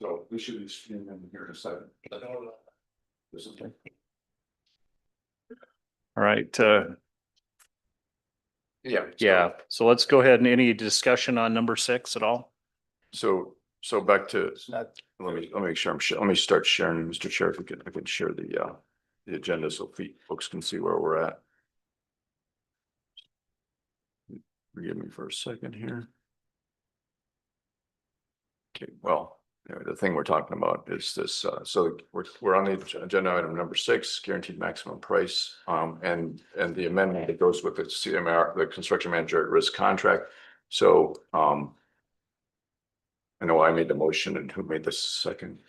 So we should be seeing them here in a second. This is okay. All right, Yeah. yeah, so let's go ahead and any discussion on number 6 at all? So back to, let me make sure let me start sharing, Mr. Chair, if I can share the agenda so folks can see where we're at. Forgive me for a second here. Okay, well, the thing we're talking about is this, so we're on the agenda item number 6, guaranteed maximum price, and the amendment that goes with the CMR, the construction manager at risk contract. So, I know I made the motion, and who made the second?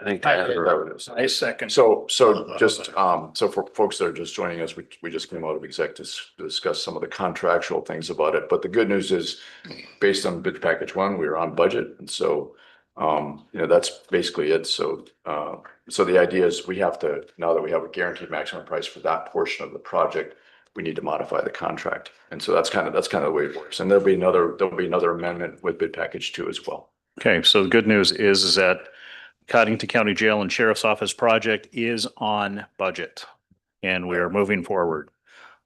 I think I that did. is. I second. So just, so for folks that are just joining us, we just came out of exec to discuss some of the contractual things about it. But the good news is, based on bid package 1, we were on budget. And so, that's basically it. So, so the idea is we have to, now that we have a guaranteed maximum price for that portion of the project, we need to modify the contract. And so that's kind of the way it works. And there'll be another amendment with bid package 2 as well. Okay, so the good news is that Codington County Jail and Sheriff's Office project is on budget and we are moving forward.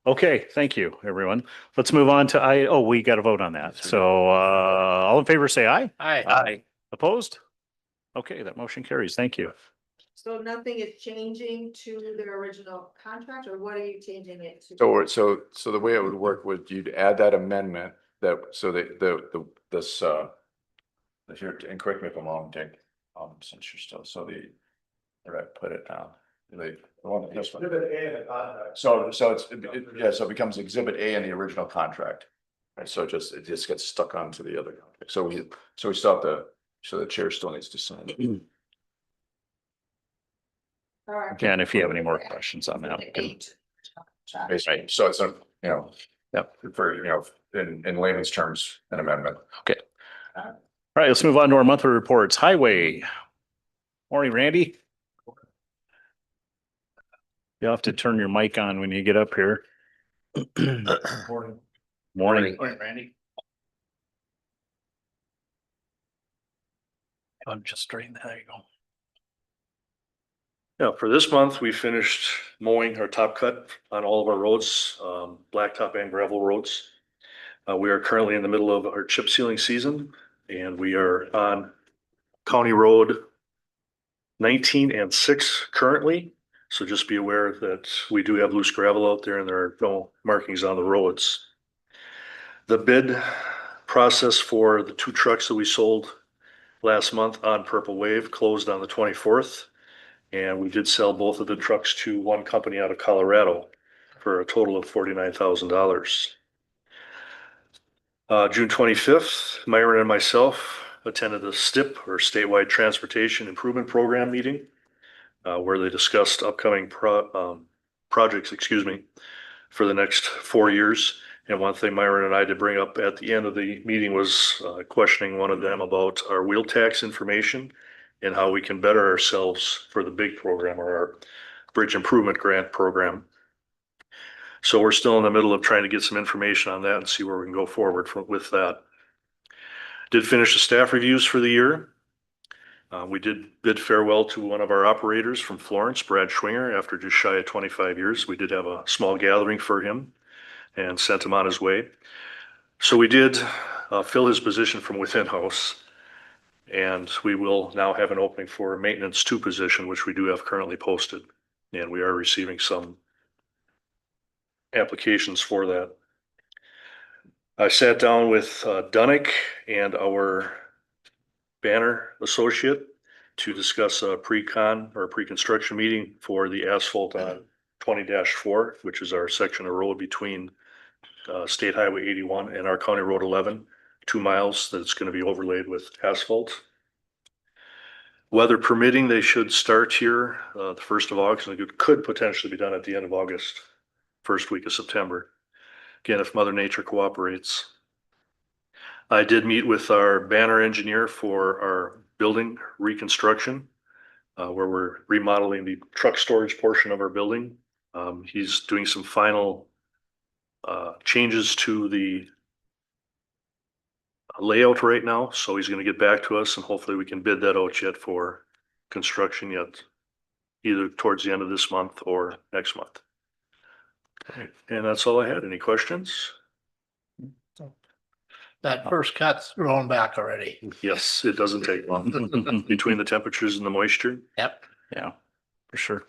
Okay, thank you, everyone. Let's move on to we got to vote on that. So, all in favor, say aye. Aye. Opposed? Okay, that motion carries. Thank you. So nothing is changing to the original contract, or what are you changing it to? So the way it would work would you'd add that amendment that, so this, here, and correct me if I'm wrong, Dick, since you're still, so where I put it now, the one, this one. Exhibit A in the contract. So so it becomes exhibit A in the original contract. Right, so it just gets stuck onto the other contract. So we still have to, so the chair still needs to sign it. All right. Again, if you have any more questions on that. Right, so it's Yep. for, in layman's terms, an amendment. Okay. All right, let's move on to our monthly reports. Highway. Morning, Randy. You'll have to turn your mic on when you get up here. Morning. Morning. Randy. I'm just straighten that. There you go. Yeah, for this month, we finished mowing our top cut on all of our roads, blacktop and gravel roads. We are currently in the middle of our chip sealing season, and we are on County Road 19 and 6 currently. So just be aware that we do have loose gravel out there and there are no markings on the roads. The bid process for the 2 trucks that we sold last month on Purple Wave closed on the 24th. And we did sell both of the trucks to one company out of Colorado for a total of $49,000. June 25th, Myron and myself attended the STIP, or Statewide Transportation Improvement Program meeting, where they discussed upcoming projects, for the next 4 years. And one thing Myron and I did bring up at the end of the meeting was questioning one of them about our wheel tax information and how we can better ourselves for the big program, or our bridge improvement grant program. So we're still in the middle of trying to get some information on that and see where we can go forward with that. Did finish the staff reviews for the year. We did bid farewell to one of our operators from Florence, Brad Schwinger, after just shy of 25 years. We did have a small gathering for him and sent him on his way. So we did fill his position from within house. And we will now have an opening for a maintenance 2 position, which we do have currently posted. And we are receiving some applications for that. I sat down with Dunick and our banner associate to discuss a pre-construction meeting for the asphalt on 20-4, which is our section of road between State Highway 81 and our County Road 11. 2 miles that's going to be overlaid with asphalt. Weather permitting, they should start here the 1st of August, and it could potentially be done at the end of August, 1st week of September. Again, if Mother Nature cooperates. I did meet with our banner engineer for our building reconstruction, where we're remodeling the truck storage portion of our building. He's doing some final changes to the layout right now, so he's gonna get back to us and hopefully we can bid that out yet for construction yet, either towards the end of this month or next month. And that's all I had. Any questions? That first cut's growing back already. Yes, it doesn't take long between the temperatures and the moisture. Yep. Yeah, for sure.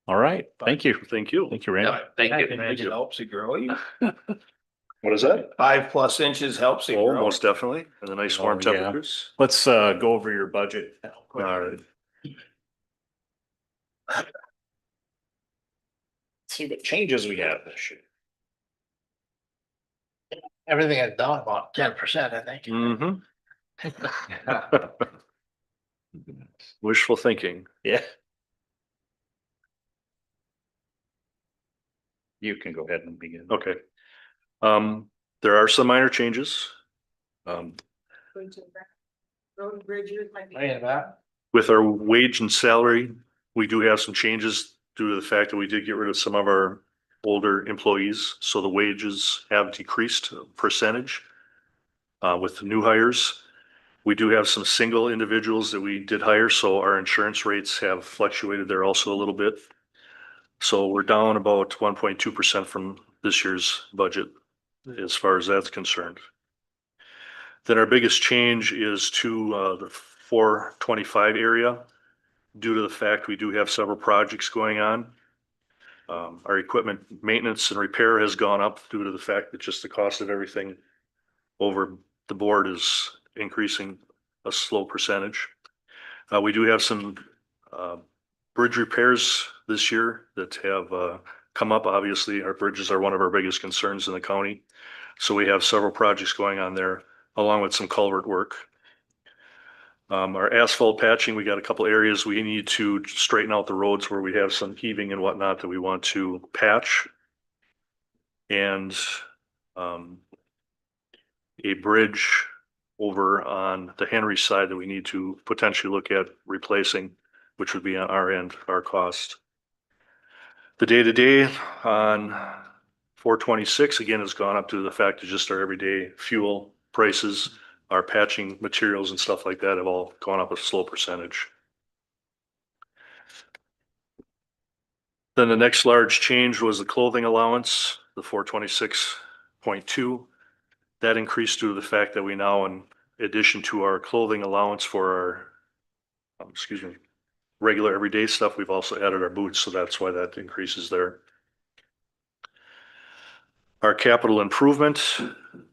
All right, thank you. Thank you. Thank you, Randy. Thank you. Thank you. Helps it grow you. What is that? 5+ inches helps it Oh, grow. most definitely. And the nice warm Oh, yeah. temperatures. Let's go over your budget. All right. See what changes we have this year. Everything is down about 10%, I think. Mm-hmm. Wishful thinking. Yeah. You can go ahead and begin. Okay. There are some minor changes. Um, Going to road and bridges might be. Hey, Matt. with our wage and salary, we do have some changes due to the fact that we did get rid of some of our older employees. So the wages have decreased a percentage. With the new hires, we do have some single individuals that we did hire, so our insurance rates have fluctuated there also a little bit. So we're down about 1.2% from this year's budget as far as that's concerned. Then our biggest change is to the 425 area due to the fact we do have several projects going on. Our equipment maintenance and repair has gone up due to the fact that just the cost of everything over the board is increasing a slow percentage. We do have some bridge repairs this year that have come up. Obviously, our bridges are one of our biggest concerns in the county. So we have several projects going on there, along with some culvert work. Our asphalt patching, we got a couple areas we need to straighten out the roads where we have some heaving and whatnot that we want to patch. And a bridge over on the Henry side that we need to potentially look at replacing, which would be on our end, our cost. The day-to-day on 426, again, has gone up to the fact of just our everyday fuel prices. Our patching materials and stuff like that have all gone up a slow percentage. Then the next large change was the clothing allowance, the 426.2. That increased due to the fact that we now, in addition to our clothing allowance for our, regular everyday stuff, we've also added our boots, so that's why that increases there. Our capital improvement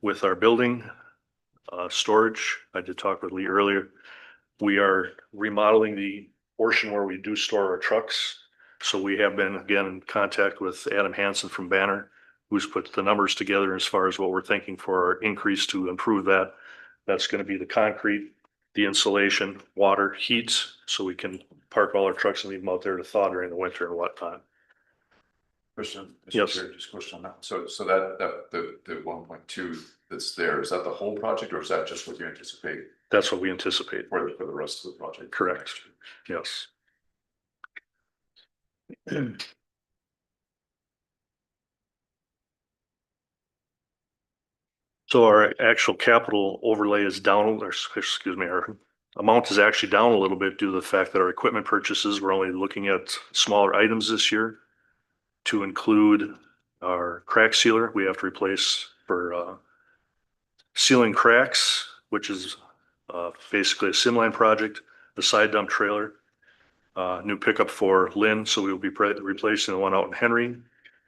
with our building storage, I did talk with Lee earlier. We are remodeling the portion where we do store our trucks. So we have been again in contact with Adam Hansen from Banner, who's put the numbers together as far as what we're thinking for our increase to improve that. That's going to be the concrete, the insulation, water, heat, so we can park all our trucks and leave them out there to thaw during the winter and whatnot. Question. Yes. Just question on that. So that the 1.2 that's there, is that the whole project or is that just what you anticipate That's what we anticipate. for the rest of the project? Correct. Yes. So our actual capital overlay is down, or excuse me, our amount is actually down a little bit due to the fact that our equipment purchases, we're only looking at smaller items this year. To include our crack sealer, we have to replace for sealing cracks, which is basically a Simline project, the side dump trailer, new pickup for Lynn, so we will be replacing the one out in Henry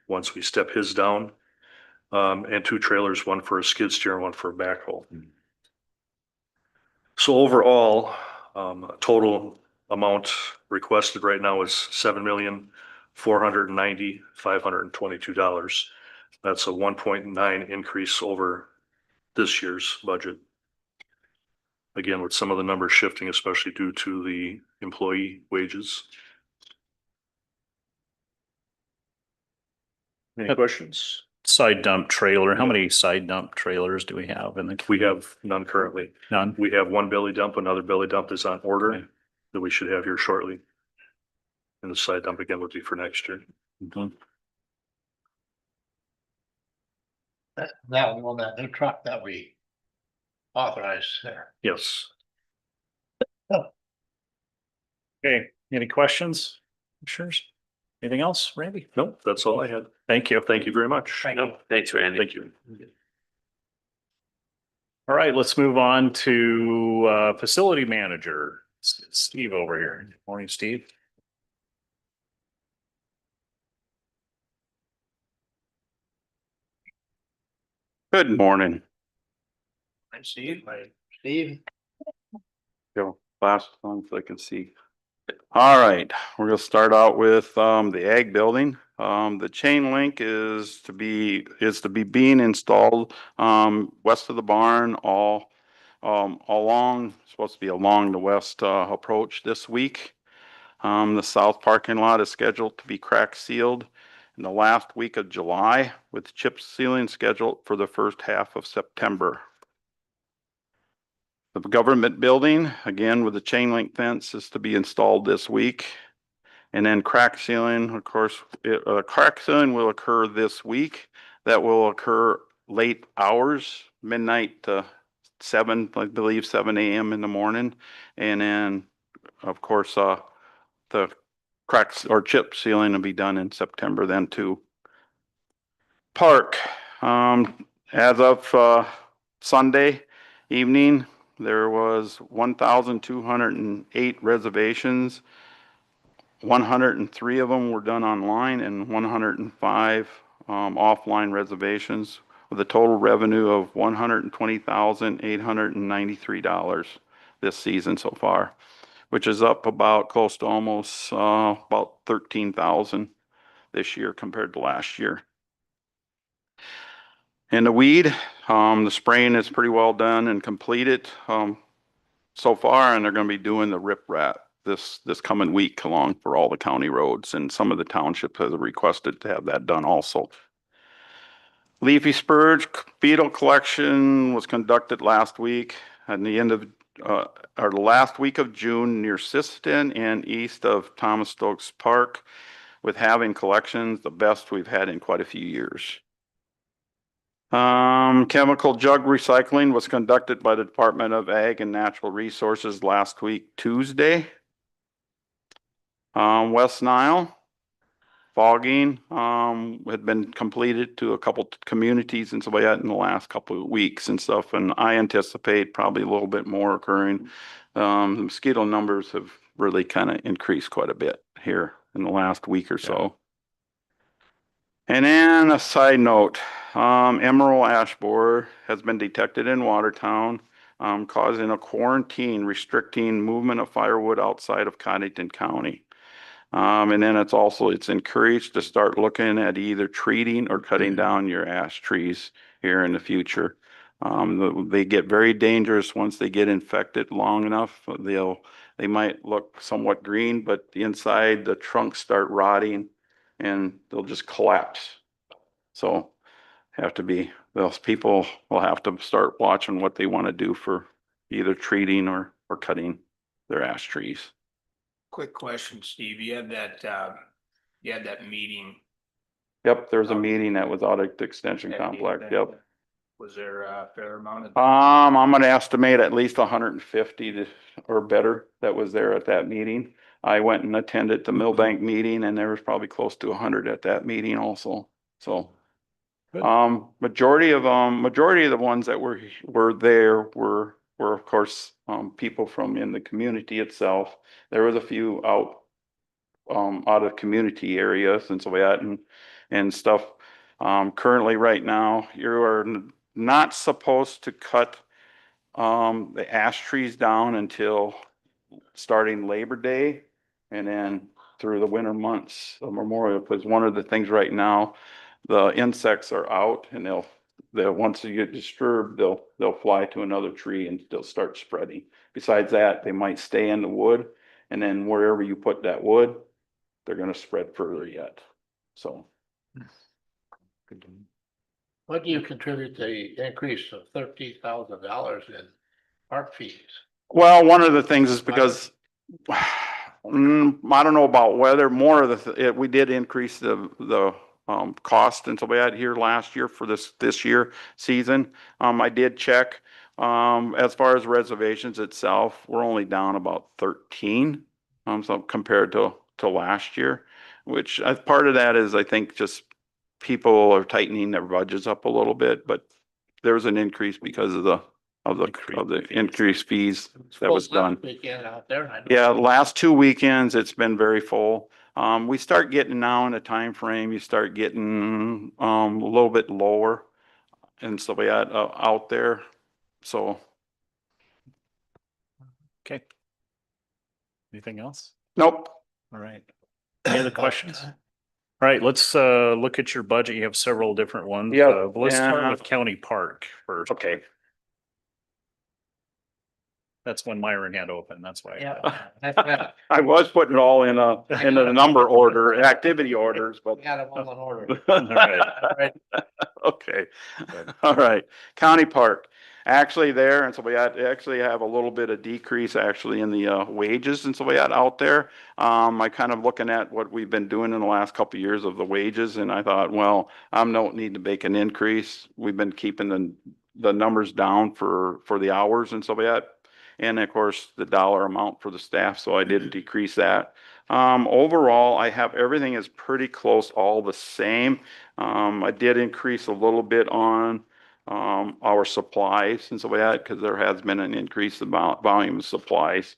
once we step his down. And 2 trailers, one for a skid steer and one for a backhoe. So overall, total amount requested right now is $7,490,522. That's a 1.9 increase over this year's budget. Again, with some of the numbers shifting, especially due to the employee wages. Any questions? Side dump trailer. How many side dump trailers do we have in the? We have none currently. None. We have one belly dump, another belly dump is on order Okay. that we should have here shortly. And the side dump again would be for next year. That one, that new truck that we authorized there. Yes. Okay, any questions? Sure. Anything else, Randy? Nope, that's all I had. Thank you. Thank you very much. Thank No, thanks, Randy. Thank you. All right, let's move on to facility manager, Steve over here. Morning, Steve. Good morning. I see, Steve. Go fast on so I can see. All right, we're gonna start out with the ag building. The chain link is to be being installed west of the barn, all along, supposed to be along the west approach this week. The south parking lot is scheduled to be crack sealed in the last week of July, with chip sealing scheduled for the first half of September. The government building, again with the chain link fence, is to be installed this week. And then crack sealing, of course, crack sealing will occur this week. That will occur late hours, midnight to 7, I believe 7 a.m. in the morning. And then, of course, the cracks or chip sealing will be done in September then too. Park, as of Sunday evening, there was 1,208 reservations. 103 of them were done online and 105 offline reservations, with a total revenue of $120,893 this season so far, which is up about close to almost about 13,000 this year compared to last year. And the weed, the spraying is pretty well done and completed so far, and they're going to be doing the riprap this coming week along for all the county roads, and some of the townships have requested to have that done also. Leafy spurge beetle collection was conducted last week at the end of or the last week of June near Siston and east of Thomas Stokes Park, with having collections the best we've had in quite a few years. Chemical jug recycling was conducted by the Department of Ag and Natural Resources last week, Tuesday. West Nile fogging had been completed to a couple communities and so like that in the last couple of weeks and stuff, and I anticipate probably a little bit more occurring. The mosquito numbers have really kind of increased quite a bit here in the last week or so. And then a side note, emerald ash borer has been detected in Watertown, causing a quarantine restricting movement of firewood outside of Codington County. And then it's encouraged to start looking at either treating or cutting down your ash trees here in the future. They get very dangerous once they get infected long enough. They might look somewhat green, but the inside, the trunks start rotting and they'll just collapse. So those people will have to start watching what they want to do for either treating or cutting their ash trees. Quick question, Steve. You had that meeting. Yep, there was a meeting that was out at the extension That complex. meeting, Yep. Was there a fair amount of? I'm gonna estimate at least 150 or better that was there at that meeting. I went and attended the Millbank meeting, and there was probably close to 100 at that meeting also. So, Good. majority of the ones that were there were of course people from in the community itself. There was a few out of community areas and so that and stuff. Currently, right now, you are not supposed to cut the ash trees down until starting Labor Day and then through the winter months of Memorial, because one of the things right now, the insects are out and they'll once you get disturbed, they'll fly to another tree and they'll start spreading. Besides that, they might stay in the wood, and then wherever you put that wood, they're going to spread further yet. So. What do you contribute to the increase of $13,000 in park fees? Well, one of the things is because I don't know about weather. More of we did increase the cost and so we had here last year for this year season. I did check. As far as reservations itself, we're only down about 13, so compared to last year, which part of that is I think just people are tightening their budgets up a little bit, but there was an increase because of the increased fees that was done. Weekend out there. I know. Yeah, last 2 weekends, it's been very full. We start getting now in a time frame, you start getting, a little bit lower and stuff like that, out there. So, Okay. Anything else? nope. All right. Any other questions? All right, let's look at your budget. You have several different ones. Yeah, But let's start and- with county park first. Okay. That's when Myron had open. That's why. Yeah. I was putting it all in a number order, activity orders, but. We got them all in order. All right. Right. Okay, all right. County Park, actually there, and so we actually have a little bit of decrease actually in the wages and so we had out there. I kind of looking at what we've been doing in the last couple of years of the wages, and I thought, well, don't need to make an increase. We've been keeping the numbers down for the hours and so we had. And of course, the dollar amount for the staff, so I did decrease that. Overall, I have everything is pretty close, all the same. I did increase a little bit on our supplies and so we had, because there has been an increase in volume of supplies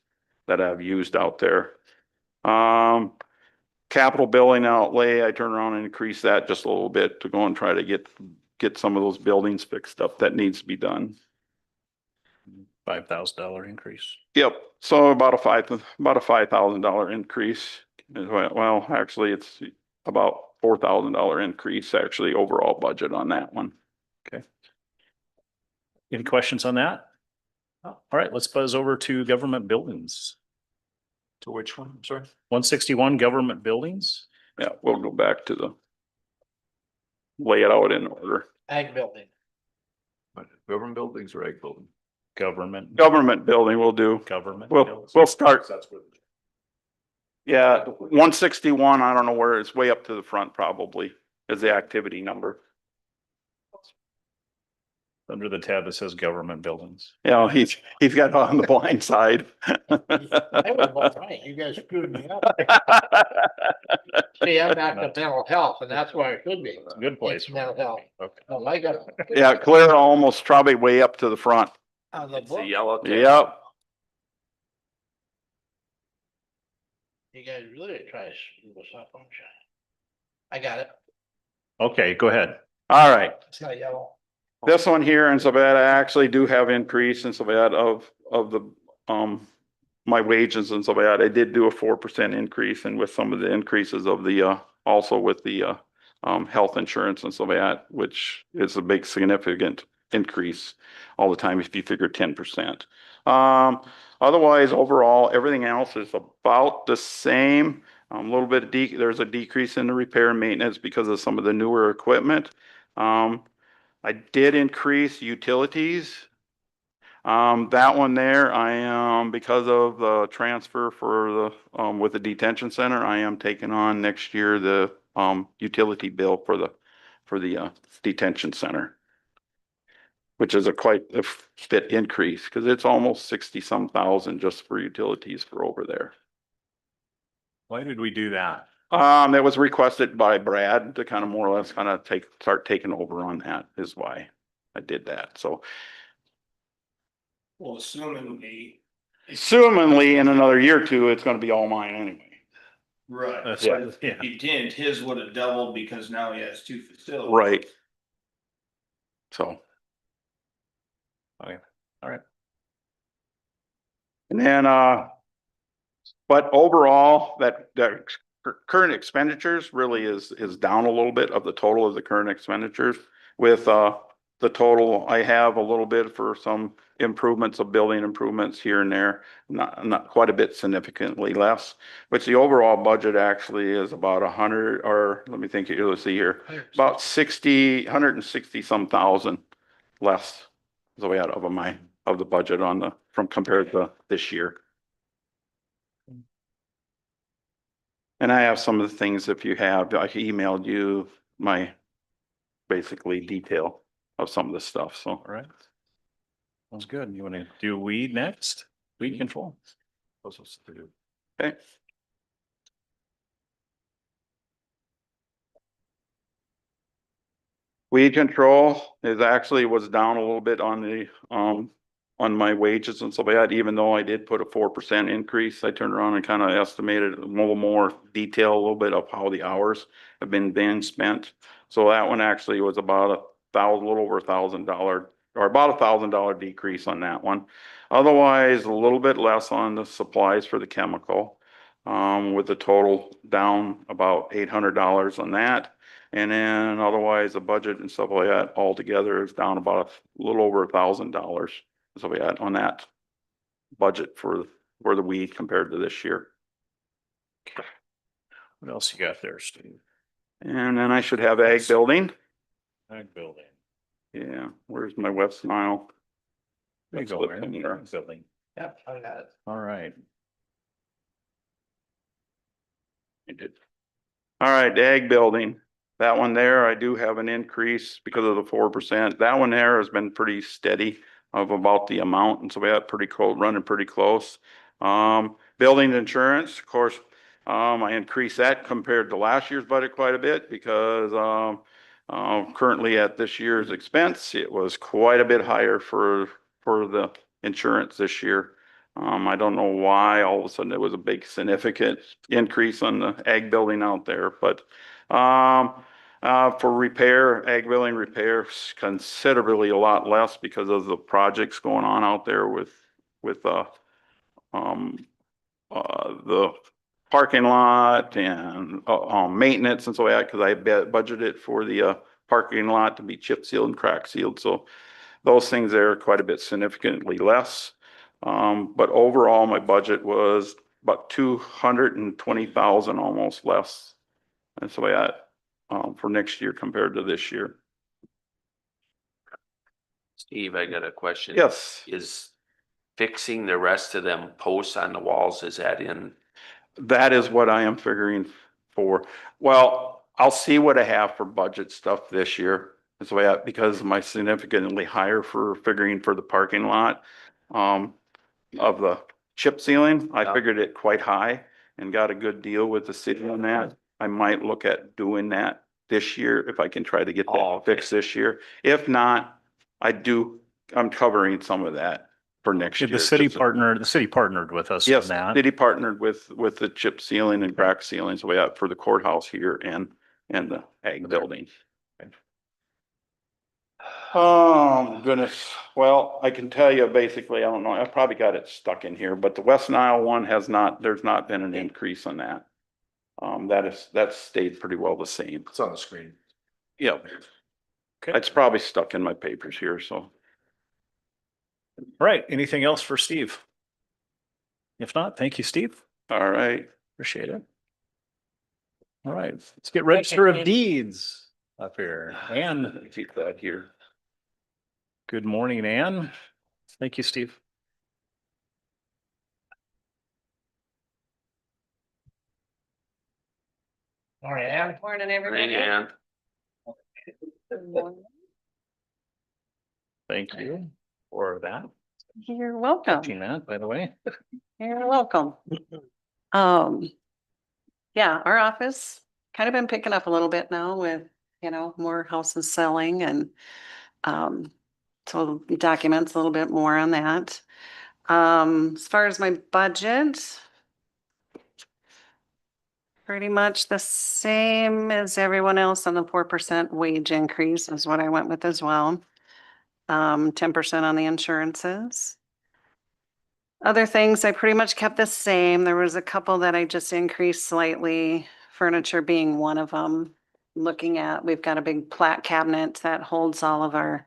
that I've used out there. Capital billing outlay, I turn around and increase that just a little bit to go and try to get some of those buildings fixed up that needs to be done. $5,000 increase. Yep, so about a $5,000 increase. Well, actually, it's about $4,000 increase actually overall budget on that one. Any questions on that? All right, let's buzz over to government buildings. To which one? I'm sorry. 161 government buildings. Yeah, we'll go back to lay it out in order. Ag building. Government buildings or egg building? Government. Government building we'll do. Government. We'll start. That's where. Yeah, 161, I don't know where, it's way up to the front probably is the activity number. Under the tab that says government buildings. Yeah, he's got on the blind side. That was about right. You guys screwed me up. See, I'm back to mental health and that's where it should be. It's a good place. It's mental health. Okay. Oh, I got. Yeah, clear almost probably way up to the front. On the It's the book. yellow. Yep. You guys really try to screw us up, don't you? I got it. Okay, go ahead. All right. It's not yellow. This one here and so bad, I actually do have increase and so bad of the, my wages and so bad. I did do a 4% increase and with some of the increases of the, also with the, health insurance and so bad, which is a big significant increase all the time if you figure 10%. Otherwise, overall, everything else is about the same. A little bit of there's a decrease in the repair and maintenance because of some of the newer equipment. I did increase utilities. That one there, I am, because of the transfer for the, with the detention center, I am taking on next year the, utility bill for the detention center. Which is quite a bit increase, because it's almost 60-some thousand just for utilities for over there. Why did we do that? That was requested by Brad to kind of more or less kind of start taking over on that is why I did that. So Well, assumingly. assumingly in another year or two, it's gonna be all mine anyway. Right. That's Yeah. right. Yeah. He didn't, his would have doubled because now he has two facilities. Right. So. Okay. All right. And then, but overall, that current expenditures really is down a little bit of the total of the current expenditures. With, the total, I have a little bit for some improvements of building improvements here and there, not quite a bit significantly less. Which the overall budget actually is about 100, or let me think here, let's see here, about 160 some thousand less. The way out of the budget on from compared to this year. And I have some of the things, if you have, I emailed you my basically detail of some of the stuff, so. All right. Sounds good. You want to do weed next? Weed control? Okay. Weed control is actually was down a little bit on the, on my wages and stuff like that, even though I did put a 4% increase. I turned around and kind of estimated a little more detail, a little bit of how the hours have been being spent. So that one actually was about a little over $1,000, or about $1,000 decrease on that one. Otherwise, a little bit less on the supplies for the chemical, with the total down about $800 on that. And then otherwise, the budget and stuff like that altogether is down about a little over $1,000. So we had on that budget for the weed compared to this year. What else you got there, Steve? And then I should have ag building. Ag building. Yeah, where's my West Nile? There you That's go, what Aaron. in there. Ag building. Yep, I got it. All right. I did. All right, ag building. That one there, I do have an increase because of the 4%. That one there has been pretty steady of about the amount, and so we had pretty close, running pretty close. Building insurance, of course, I increased that compared to last year's budget quite a bit because currently at this year's expense, it was quite a bit higher for the insurance this year. I don't know why all of a sudden there was a big significant increase on the ag building out there, but for repair, ag building repairs considerably a lot less because of the projects going on out there with the parking lot and maintenance and so on, because I budgeted for the parking lot to be chip sealed and crack sealed. So those things there are quite a bit significantly less. But overall, my budget was about 220,000 almost less. And so for next year compared to this year. Steve, I got a question. Yes, Is fixing the rest of them posts on the walls, is that in? that is what I am figuring for. Well, I'll see what I have for budget stuff this year. That's the way because my significantly higher for figuring for the parking lot, of the chip sealing. I Yeah. figured it quite high and got a good deal with the city on that. I might look at doing that this year if I can try to get Oh, that okay. fixed this year. If not, I'm covering some of that for next year. Did the city Just- partnered with us on Yes, that? city partnered with the chip sealing and crack sealing, so we have for the courthouse here and the ag building. Oh, goodness. Well, I can tell you basically, I don't know, I probably got it stuck in here, but the West Nile one there's not been an increase on that. That's stayed pretty well the same. It's on the screen. Yep. Okay. It's probably stuck in my papers here, so. All right. Anything else for Steve? If not, thank you, Steve. All right. Appreciate it. All right, let's get register of deeds up here. Ann, Keep that here. good morning, Ann. Thank you, Steve. All right, Ann? Morning, everybody. And Good morning. Thank you for that. You're welcome. Catching that, by the way. You're welcome. Yeah, our office kind of been picking up a little bit now with, more houses selling and, so documents a little bit more on that. As far as my budget, pretty much the same as everyone else on the 4% wage increase is what I went with as well. 10% on the insurances. Other things, I pretty much kept the same. There was a couple that I just increased slightly, furniture being one of them. We've got a big plat cabinet that holds all of our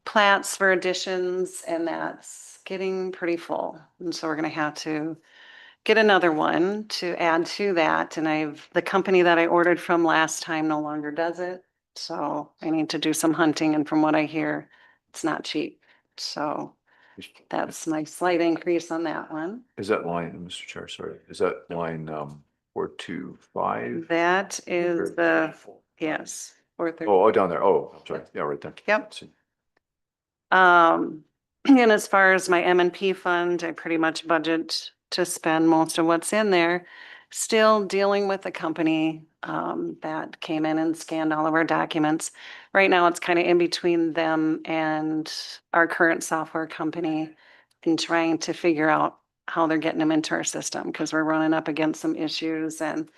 plats for additions, and that's getting pretty full. And so we're gonna have to get another one to add to that. And the company that I ordered from last time no longer does it. So I need to do some hunting, and from what I hear, it's not cheap. So that's my slight increase on that one. Is that line, Mr. Chair, sorry, is that line 425? That is yes, 430. Oh, down there. Oh, I'm sorry. Yeah, right there. Yep. See. And as far as my M&P fund, I pretty much budget to spend most of what's in there. Still dealing with a company that came in and scanned all of our documents. Right now, it's kind of in between them and our current software company and trying to figure out how they're getting them into our system because we're running up against some issues. And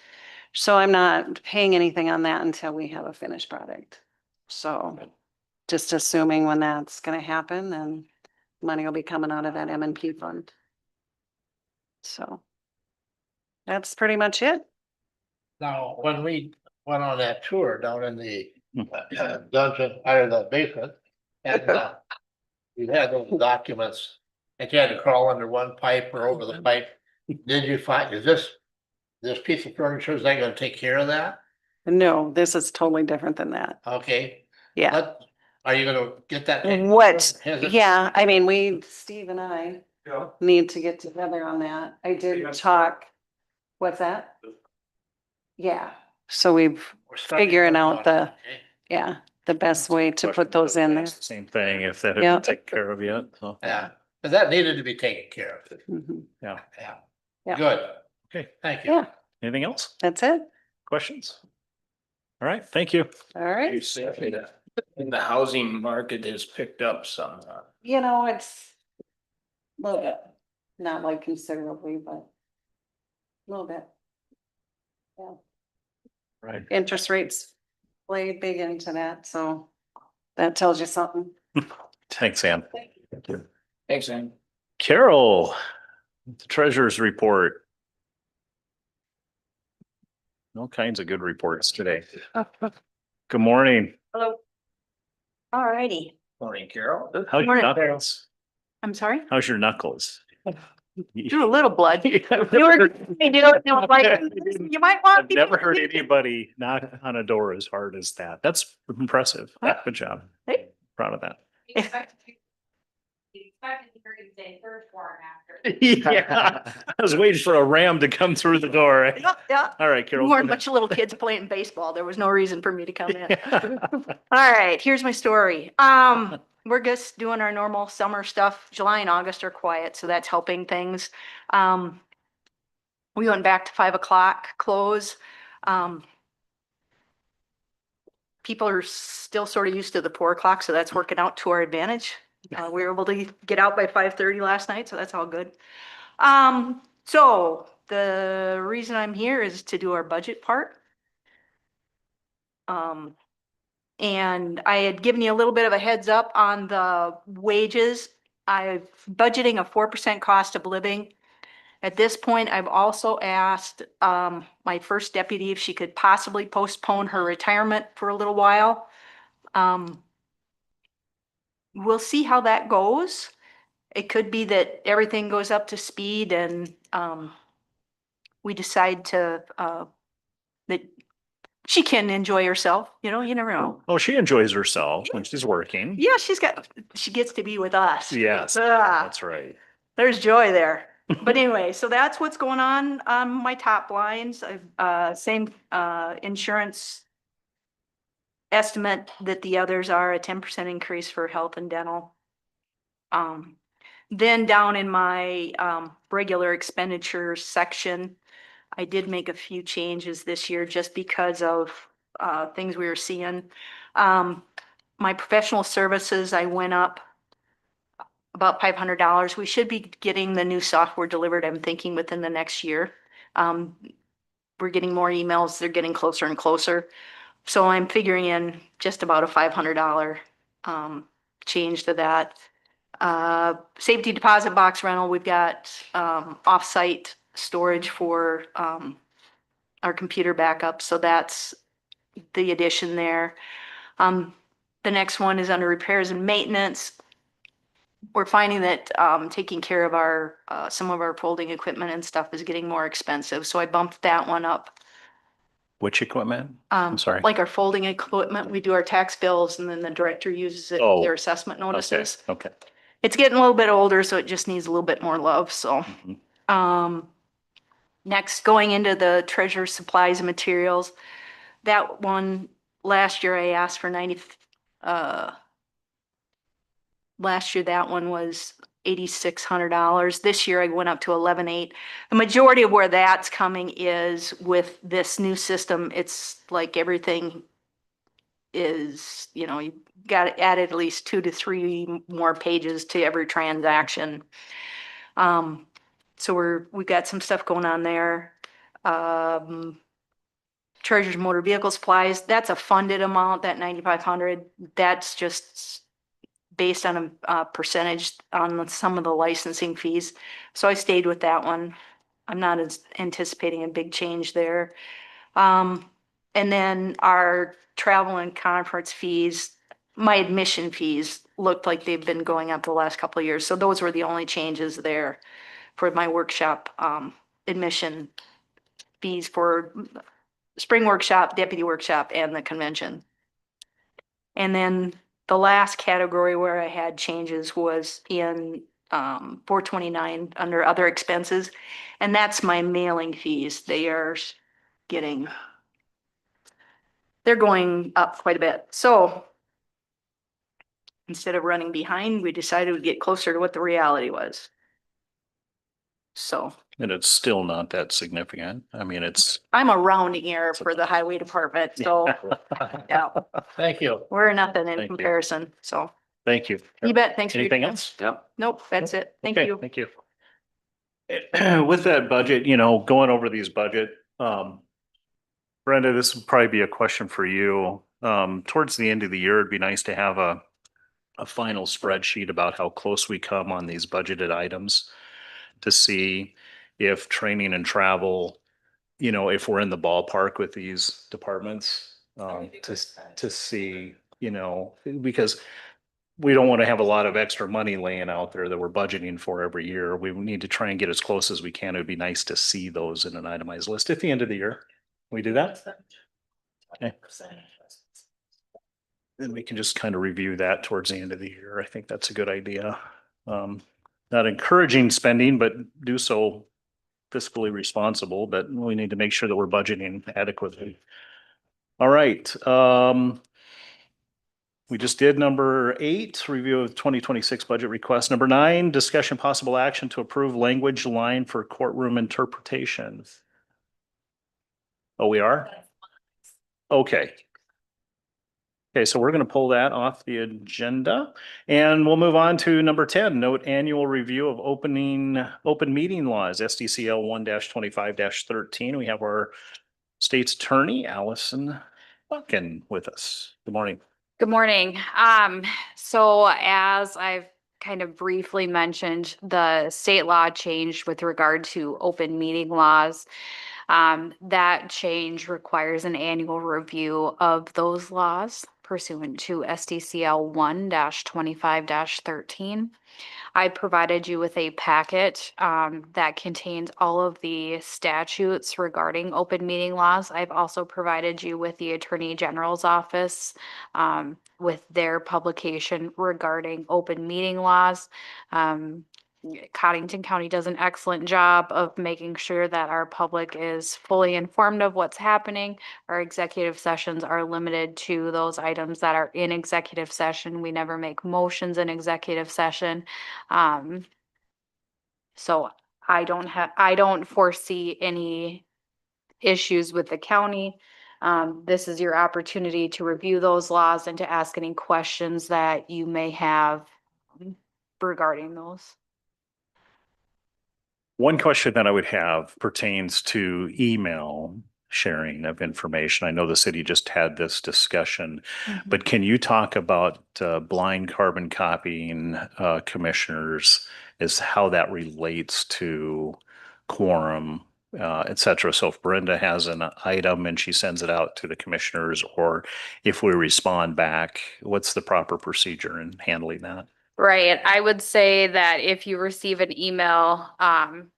so I'm not paying anything on that until we have a finished product. So just assuming when that's going to happen, then money will be coming out of that M&P fund. So that's pretty much it. Now, when we went on that tour down in the dungeon, or the basement, and you had those documents, and you had to crawl under one pipe or over the pipe. Did you find, is this piece of furniture, is that gonna take care of that? No, this is totally different than that. Okay. Yeah. Are you gonna get that? taken What? care of? Has it- Yeah, I mean, Steve and I need to get together on that. I did talk. What's that? Yeah, so we've We're starting figuring to out work the, on it, okay? yeah, the best way to put those in there. Same thing if that Yeah. didn't take care of yet. So, Yeah, but that needed to be taken care of. Mhm. yeah. Yeah. Yeah. Good. Okay. Thank you. Yeah, Anything else? that's it. Questions? All right. Thank you. All You right. say that. And the housing market has picked up some. You know, it's a little bit, not like considerably, but a little bit. Yeah, Right. interest rates play big into that, so that tells you something. Thanks, Ann. Thank you. Thanks, Ann. Carol, the treasurer's report. All kinds of good reports today. Good morning. Hello. All righty. Morning, Carol. How's your Morning. knuckles? I'm sorry. How's your knuckles? Drew a little blood. I've You were, never you do it, and I was like, you might want. to never heard anybody knock on a door as hard as that. That's impressive. Huh? Good job. Hey. Proud of that. Yeah, I was waiting for a ram to come through the door. Yeah, yeah. All right, We Carol. weren't a go bunch of little kids playing baseball. There was no reason for me to come in. ahead. All right, here's my story. We're just doing our normal summer stuff. July and August are quiet, so that's helping things. We went back to 5 o'clock close. People are still sort of used to the 4 o'clock, so that's working out to our advantage. We were able to get out by 5:30 last night, so that's all good. So the reason I'm here is to do our budget part. And I had given you a little bit of a heads up on the wages. I'm budgeting a 4% cost of living. At this point, I've also asked my first deputy if she could possibly postpone her retirement for a little while. We'll see how that goes. It could be that everything goes up to speed and we decide to that she can enjoy herself, you never know. Oh, she enjoys herself when she's working. Yeah, she gets to be with us. Yes, Ah, that's right. there's joy there. But anyway, so that's what's going on my top lines. Same insurance estimate that the others are, a 10% increase for health and dental. Then down in my regular expenditures section, I did make a few changes this year just because of things we were seeing. My professional services, I went up about $500. We should be getting the new software delivered, I'm thinking, within the next year. We're getting more emails. They're getting closer and closer. So I'm figuring in just about a $500 change to that. Safety deposit box rental, we've got off-site storage for our computer backup. So that's the addition there. The next one is under repairs and maintenance. We're finding that taking care of our some of our folding equipment and stuff is getting more expensive. So I bumped that one up. Which equipment? I'm sorry. Like our folding equipment, we do our tax bills and then the director uses it, Oh, their assessment notices. Okay. It's getting a little bit older, so it just needs a little bit more love, so. Mhm. Next, going into the treasure supplies and materials. That one, last year I asked for last year that one was $8,600. This year I went up to 11,800. The majority of where that's coming is with this new system. It's like everything is, you know, you got to add at least 2 to 3 more pages to every transaction. So we got some stuff going on there. Treasurer's motor vehicle supplies, that's a funded amount, that 9,500. That's just based on a percentage on some of the licensing fees. So I stayed with that one. I'm not anticipating a big change there. And then our travel and conference fees, my admission fees looked like they've been going up the last couple of years. So those were the only changes there for my workshop, admission fees for spring workshop, deputy workshop, and the convention. And then the last category where I had changes was in 429 under other expenses. And that's my mailing fees. They're going up quite a bit. So instead of running behind, we decided we'd get closer to what the reality was. So And it's still not that significant. I mean, it's. I'm a rounding error for the highway department. So yeah, Thank you. we're nothing Thank in you. comparison. So Thank you. you bet. Thanks for your Anything time. else? Yep. Nope, that's it. Thank Okay, you. Thank you. With that budget, going over these budget, Brenda, this would probably be a question for you. Towards the end of the year, it'd be nice to have a final spreadsheet about how close we come on these budgeted items to see if training and travel, if we're in the ballpark with these departments, to see, because we don't want to have a lot of extra money laying out there that we're budgeting for every year. We need to try and get as close as we can. It'd be nice to see those in an itemized list at the end of the year. Can we do that? Okay. Then we can just kind of review that towards the end of the year. I think that's a good idea. Not encouraging spending, but do so fiscally responsible, but we need to make sure that we're budgeting adequately. All right. We just did number 8, review of 2026 budget request. Number 9, discussion possible action to approve language line for courtroom interpretation. Oh, we are? Okay. Okay, so we're going to pull that off the agenda and we'll move on to number 10, note annual review of open meeting laws, SDCL 1-25-13. We have our state's attorney, Allison Buckin, with us. Good morning. Good morning. So as I've kind of briefly mentioned, the state law changed with regard to open meeting laws. That change requires an annual review of those laws pursuant to SDCL 1-25-13. I provided you with a packet that contains all of the statutes regarding open meeting laws. I've also provided you with the Attorney General's office with their publication regarding open meeting laws. Codington County does an excellent job of making sure that our public is fully informed of what's happening. Our executive sessions are limited to those items that are in executive session. We never make motions in executive session. So I don't foresee any issues with the county. This is your opportunity to review those laws and to ask any questions that you may have regarding those. One question that I would have pertains to email sharing of information. I know the city just had this discussion, but can you talk about blind carbon copying commissioners, is how that relates to quorum, et cetera? So if Brenda has an item and she sends it out to the commissioners, or if we respond back, what's the proper procedure in handling that? Right. I would say that if you receive an email, and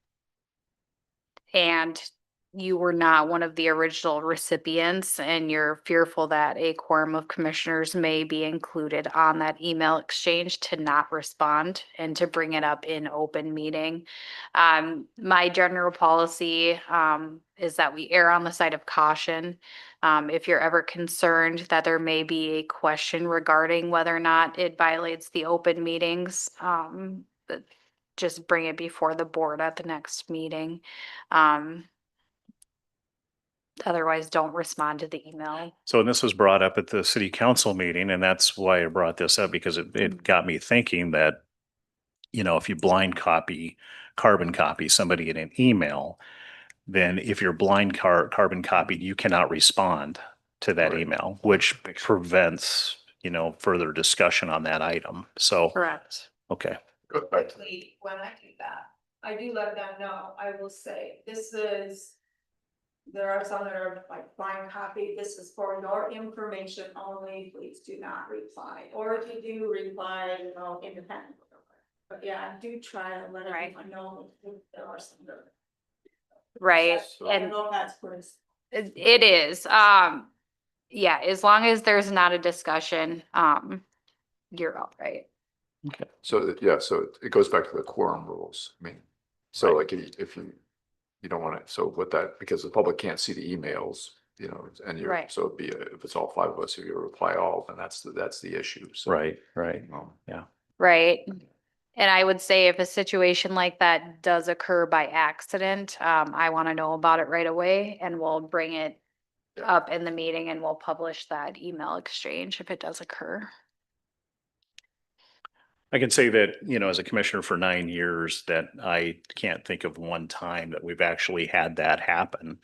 you were not one of the original recipients and you're fearful that a quorum of commissioners may be included on that email exchange, to not respond and to bring it up in open meeting. My general policy is that we err on the side of caution. If you're ever concerned that there may be a question regarding whether or not it violates the open meetings, just bring it before the board at the next meeting. Otherwise, don't respond to the email. So this was brought up at the city council meeting, and that's why I brought this up, because it got me thinking that, you know, if you carbon copy somebody in an email, then if you're carbon copied, you cannot respond to that Right. email, which prevents, you know, further discussion on that item. So, Correct. okay. Go back to- Actually, when I do that, I do let them know, I will say, this is. There are some that are like blind copy, this is for your information only, please do not reply, or if you do reply, you know, independently. But yeah, I do try to let Right. everyone know if there are some. Right. I And know that's pretty. it is, yeah, as long as there's not a discussion, you're all right. So, yeah, so it goes back to the quorum rules. I mean, so like if you don't want to, so with that, because the public can't see the emails, you know, and you're, Right. so it'd be, if it's all five of us, if you reply all, then that's the issue. So, Right. Right. And I would say if a situation like that does occur by accident, I want to know about it right away, and we'll bring it up in the meeting and we'll publish that email exchange if it does occur. I can say that, you know, as a commissioner for 9 years, that I can't think of one time that we've actually had that happen.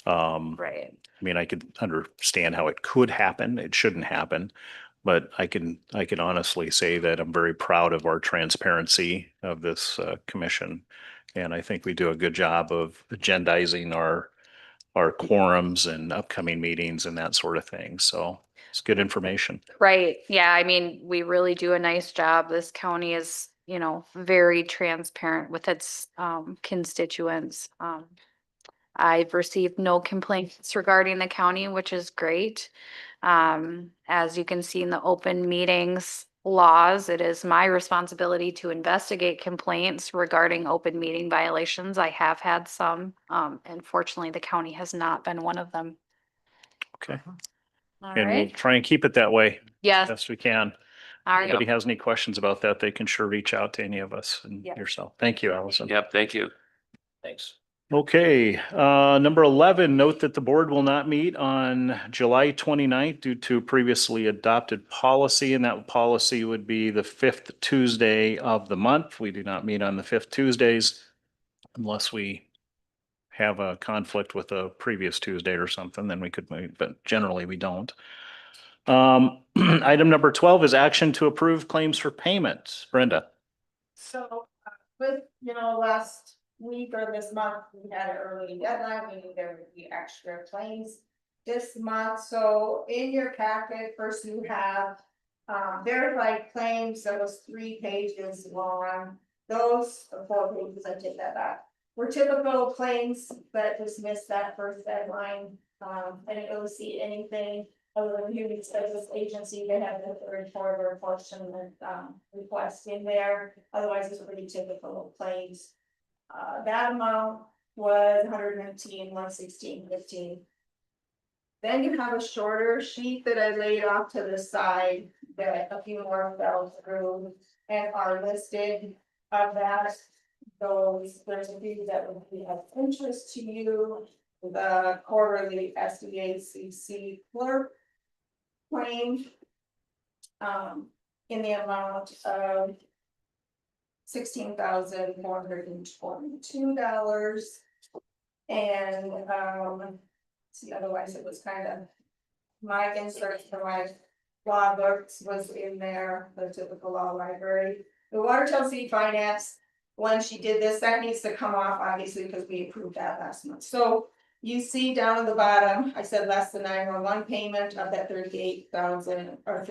Right. I mean, I could understand how it could happen. It shouldn't happen. But I can honestly say that I'm very proud of our transparency of this commission. And I think we do a good job of agendizing our quorums and upcoming meetings and that sort of thing. So it's good information. Right. Yeah. I mean, we really do a nice job. This county is, you know, very transparent with its constituents. I've received no complaints regarding the county, which is great. As you can see in the open meetings laws, it is my responsibility to investigate complaints regarding open meeting violations. I have had some. And fortunately, the county has not been one of them. Okay. All And we'll right. try and keep it that way Yes. best we can. All right. Anybody has any questions about that, they can sure reach out to any of us and Yeah. yourself. Thank you, Allison. Yep, thank you. Thanks. Okay, number 11, note that the board will not meet on July 29th due to previously adopted policy, and that policy would be the 5th Tuesday of the month. We do not meet on the 5th Tuesdays unless we have a conflict with a previous Tuesday or something, then we could meet, but generally we don't. Item number 12 is action to approve claims for payment. Brenda. So, with, you know, last week or this month, we had an early deadline, we knew there would be extra claims this month, so in your packet, first you have. Verified claims, that was 3 pages long, those 4 pages, I take that back. Were typical claims that just missed that first deadline, I didn't really see anything. Other than human service agency, they have the third quarter apportionment request in there, otherwise it's pretty typical claims. That amount was 119, 116, 15. Then you have a shorter sheet that I laid off to the side that a few more fell through and are listed of that. There's a few that would be of interest to you. The quarterly SDACC clerk claim. In the amount of $16,422. And see, otherwise it was kind of. My inserts for my law books was in there, the typical law library. The Watertown City Finance, when she did this, that needs to come off, obviously, because we approved that last month. So you see down at the bottom, I said less than 911 payment of that 38,000 or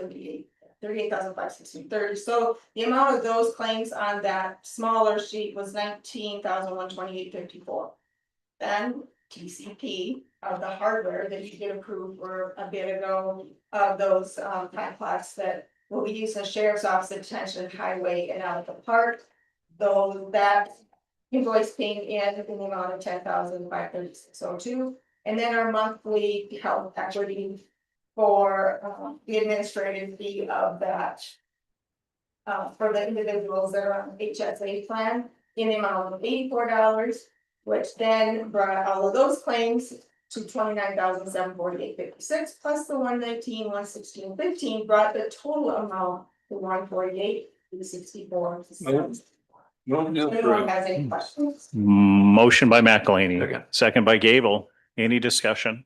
38,516.30. So the amount of those claims on that smaller sheet was 19,128.54. then TCP of the hardware that you did approve for a bit ago of those time clocks that will be used in the sheriff's office, detention, highway, and out of the park. Though that invoice came in the amount of $10,536.02, and then our monthly health equity for the administrative fee of that. For the individuals that are on HSA plan in the amount of $84, which then brought all of those claims to $29,748.56 plus the $119,116.15 brought the total amount to $148,264. Anyone has any questions? Motion by McElhaney, Second. second by Gable. Any discussion?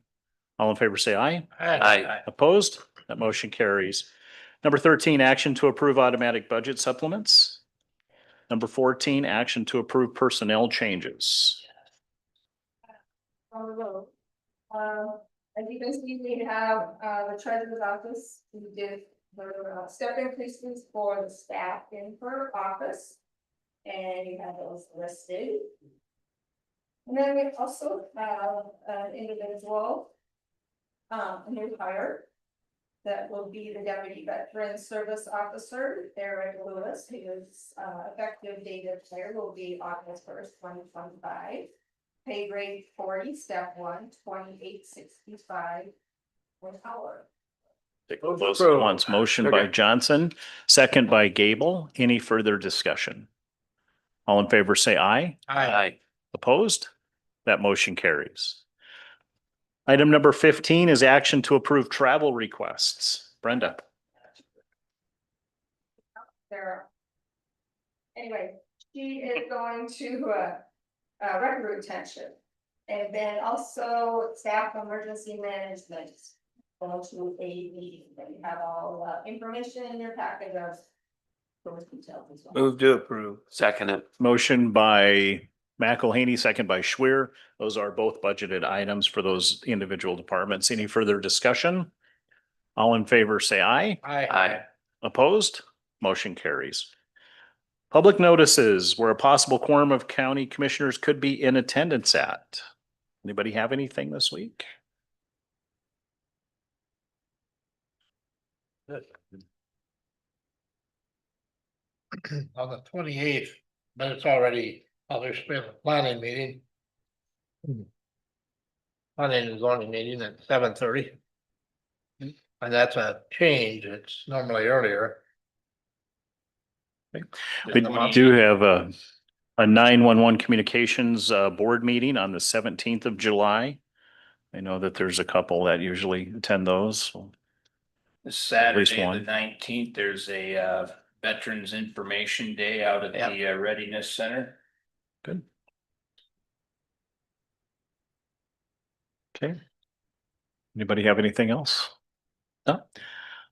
All in favor, say aye. Aye. Opposed? That motion carries. Number 13, action to approve automatic budget supplements. Number 14, action to approve personnel changes. On the road. As you can see, we have the treasurer's office, we did the step increases for the staff in her office. And you have those listed. And then we also have an individual, a new hire. That will be the Deputy Veteran Service Officer, Eric Lewis, whose effective date of hire will be August 1st, 2025. Pay grade 40, step 1, 2865 per hour. Take those at once. Motion by Okay. Johnson, second by Gable. Any further discussion? All in favor, say aye. Aye. Opposed? That motion carries. Item number 15 is action to approve travel requests. Brenda. There. Anyway, she is going to record retention. And then also staff emergency management. Going to a meeting, that you have all information in your packet of those details as well. Move to approve. Second it. Motion by McElhaney, second by Schwer. Those are both budgeted items for those individual departments. Any further discussion? All in favor, say aye. Aye. Opposed? Motion carries. Public notices where a possible quorum of county commissioners could be in attendance at. Anybody have anything this week? On the 28th, but it's already, there's been a planning meeting. Planning and zoning meeting at 7:30. And that's a change, it's normally earlier. We do have a 911 communications board meeting on the 17th of July. I know that there's a couple that usually attend those. So This Saturday, the one. 19th, there's a Veterans Information Day out at the Readiness Center. Good. Okay. Anybody have anything else? No?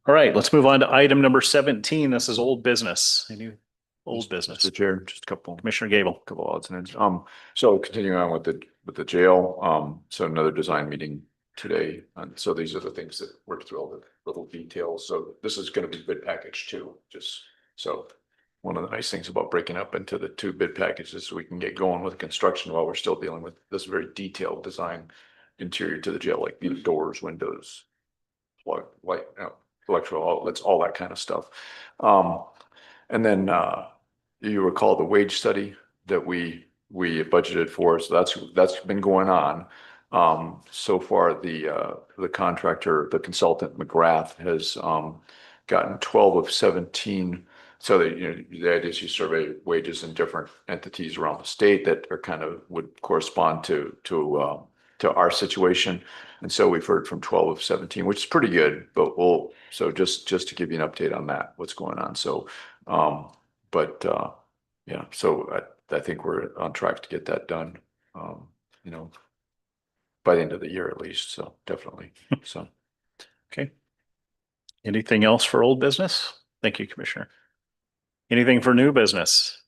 All right, let's move on to item number 17. This is old business. Any old business? Mr. Chair, just a couple. Commissioner Gable. Couple odds and ends. So continuing on with the jail, so another design meeting today. And so these are the things that work through all the little details. So this is gonna be bid package 2, just so. One of the nice things about breaking up into the 2 bid packages, so we can get going with construction while we're still dealing with this very detailed design interior to the jail, like doors, windows, light, electrical outlets, all that kind of stuff. And then you recall the wage study that we budgeted for, so that's been going on. So far, the contractor, the consultant McGrath has gotten 12 of 17. So that, the idea is you survey wages in different entities around the state that are kind of would correspond to our situation. And so we've heard from 12 of 17, which is pretty good, but so just to give you an update on that, what's going on. So, yeah, so I think we're on track to get that done, by the end of the year at least. So definitely. So. Okay. Anything else for old business? Thank you, Commissioner. Anything for new business?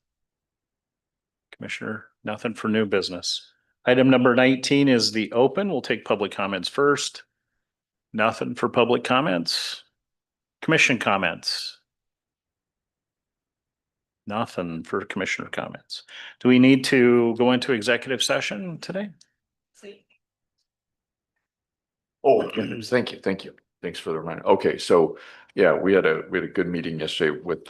Commissioner, nothing for new business. Item number 19 is the open. We'll take public comments first. Nothing for public comments. Commission comments. Nothing for commissioner comments. Do we need to go into executive session today? So Oh, goodness, thank you, thank you. Thanks for the reminder. Okay, so, yeah, we had a good meeting yesterday with,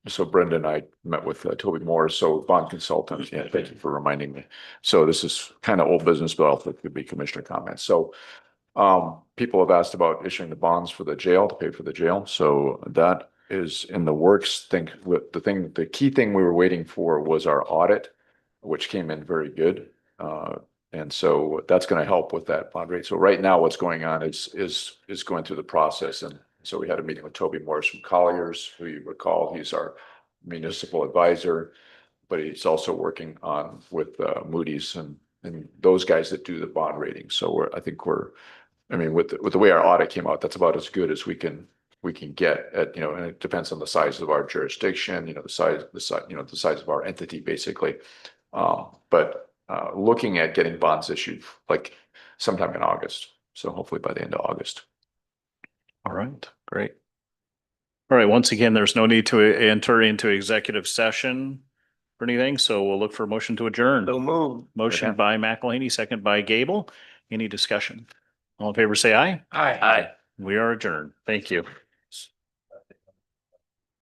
so Brenda and I met with Toby Morris, so bond consultant. Yeah, thank you for reminding me. So this is kind of old business, but also could be commissioner comments. So people have asked about issuing the bonds for the jail to pay for the jail. So that is in the works. The key thing we were waiting for was our audit, which came in very good. And so that's going to help with that bond rate. So right now what's going on is going through the process. And so we had a meeting with Toby Morris from Colliers, who you recall, he's our municipal advisor, but he's also working on with Moody's and those guys that do the bond rating. So I mean, with the way our audit came out, that's about as good as we can get at, and it depends on the size of our jurisdiction, the size of our entity, basically. But looking at getting bonds issued like sometime in August. So hopefully by the end of August. All right, great. All right, once again, there's no need to enter into executive session or anything, so we'll look for a motion to adjourn. So move. Motion by McElhaney, second by Gable. Any discussion? All in favor, say aye. Aye. Aye. We are adjourned. Thank you.